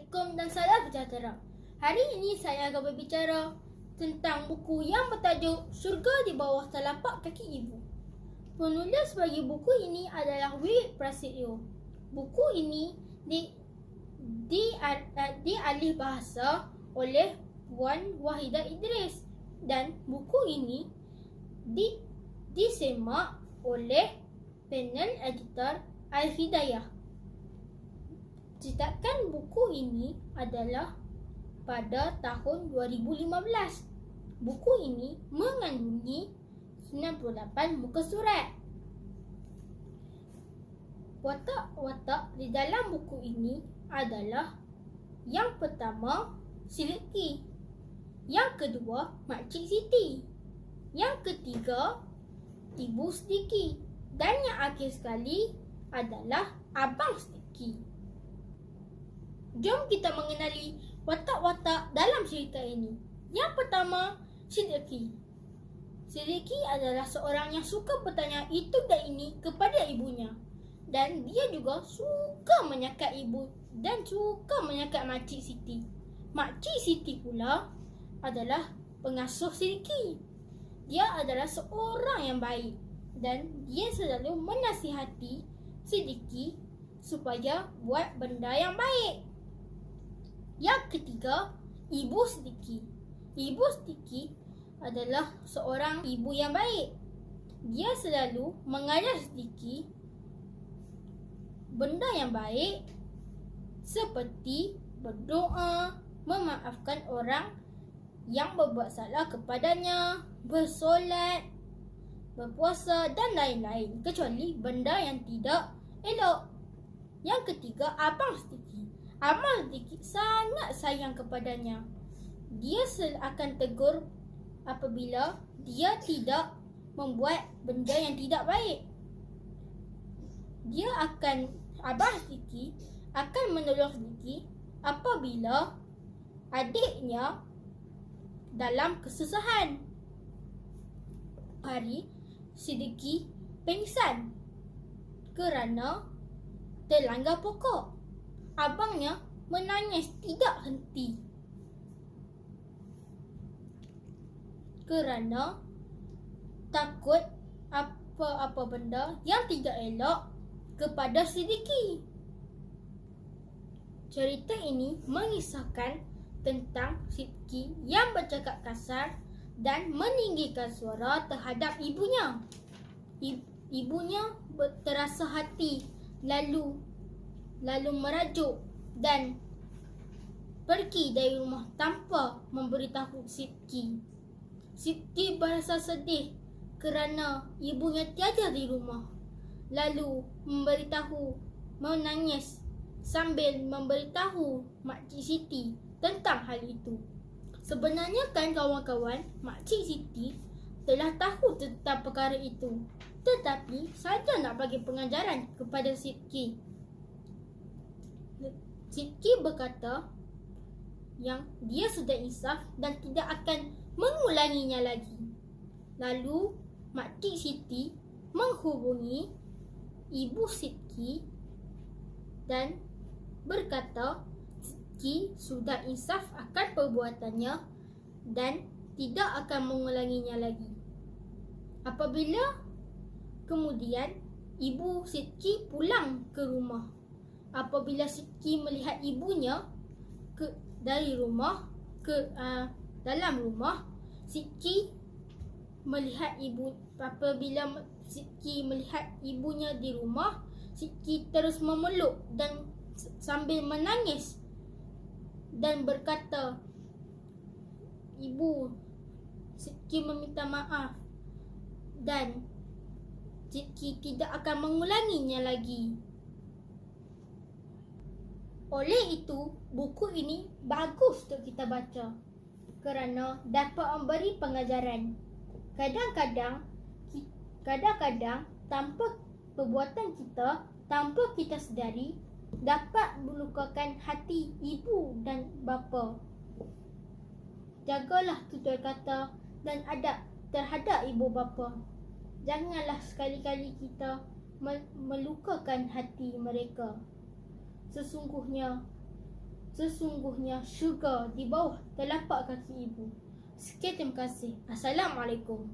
Assalamualaikum dan salam sejahtera. Hari ini saya akan berbicara tentang buku yang bertajuk Syurga di Bawah Telapak Kaki Ibu. Penulis bagi buku ini adalah Wiwit Prasetyo. Buku ini dialih bahasa oleh Puan Wahidah Idris dan buku ini disemak oleh panel editor Al-Hidayah. Cetakan buku ini adalah pada tahun 2015. Buku ini mengandungi 98 muka surat. Watak-watak di dalam buku ini adalah yang pertama, Silki. Yang kedua, Makcik Siti. Yang ketiga, Ibu Sidiki. Dan yang akhir sekali adalah Abang Sidiki. Jom kita mengenali watak-watak dalam cerita ini. Yang pertama, Sidiki. Sidiki adalah seorang yang suka bertanya itu dan ini kepada ibunya. Dan dia juga suka menyakat ibu dan suka menyakat Makcik Siti. Makcik Siti pula adalah pengasuh Sidiki. Dia adalah seorang yang baik dan dia selalu menasihati Sidiki supaya buat benda yang baik. Yang ketiga, Ibu Sidiki. Ibu Sidiki adalah seorang ibu yang baik. Dia selalu mengajar Sidiki benda yang baik seperti berdoa, memaafkan orang yang berbuat salah kepadanya, bersolat, berpuasa dan lain-lain, kecuali benda yang tidak elok. Yang ketiga, Abang Sidiki. Abang Sidiki sangat sayang kepadanya. Dia akan tegur apabila dia tidak membuat benda yang tidak baik. Abang Sidiki akan menolong Sidiki apabila adiknya dalam kesusahan. Hari Sidiki pingsan kerana terlanggar pokok. Abangnya menangis tidak henti kerana takut apa-apa benda yang tidak elok kepada Sidiki. Cerita ini mengisahkan tentang Sidiki yang bercakap kasar dan meninggikan suara terhadap ibunya. Ibunya terasa hati lalu merajuk dan pergi dari rumah tanpa memberitahu Sidiki. Sidiki berasa sedih kerana ibunya tiada di rumah. Lalu menangis sambil memberitahu Makcik Siti tentang hal itu. Sebenarnya kan kawan-kawan, Makcik Siti telah tahu tentang perkara itu, tetapi saja nak bagi pengajaran kepada Sidiki. Sidiki berkata yang dia sudah insaf dan tidak akan mengulanginya lagi. Lalu Makcik Siti menghubungi Ibu Sidiki dan berkata Sidiki sudah insaf akan perbuatannya dan tidak akan mengulanginya lagi. Apabila kemudian Ibu Sidiki pulang ke rumah, apabila Sidiki melihat ibunya dari rumah ke dalam rumah, apabila Sidiki melihat ibunya di rumah, Sidiki terus memeluk dan sambil menangis dan berkata, "Ibu, Sidiki meminta maaf dan Sidiki tidak akan mengulanginya lagi." Oleh itu, buku ini bagus untuk kita baca kerana dapat memberi pengajaran. Kadang-kadang tanpa perbuatan kita, tanpa kita sedari, dapat melukakan hati ibu dan bapa. Jagalah tutur kata dan adab terhadap ibu bapa. Janganlah sekali-kali kita melukakan hati mereka. Sesungguhnya Sesungguhnya syurga di bawah telapak kaki ibu. Sekian, terima kasih. Assalamualaikum.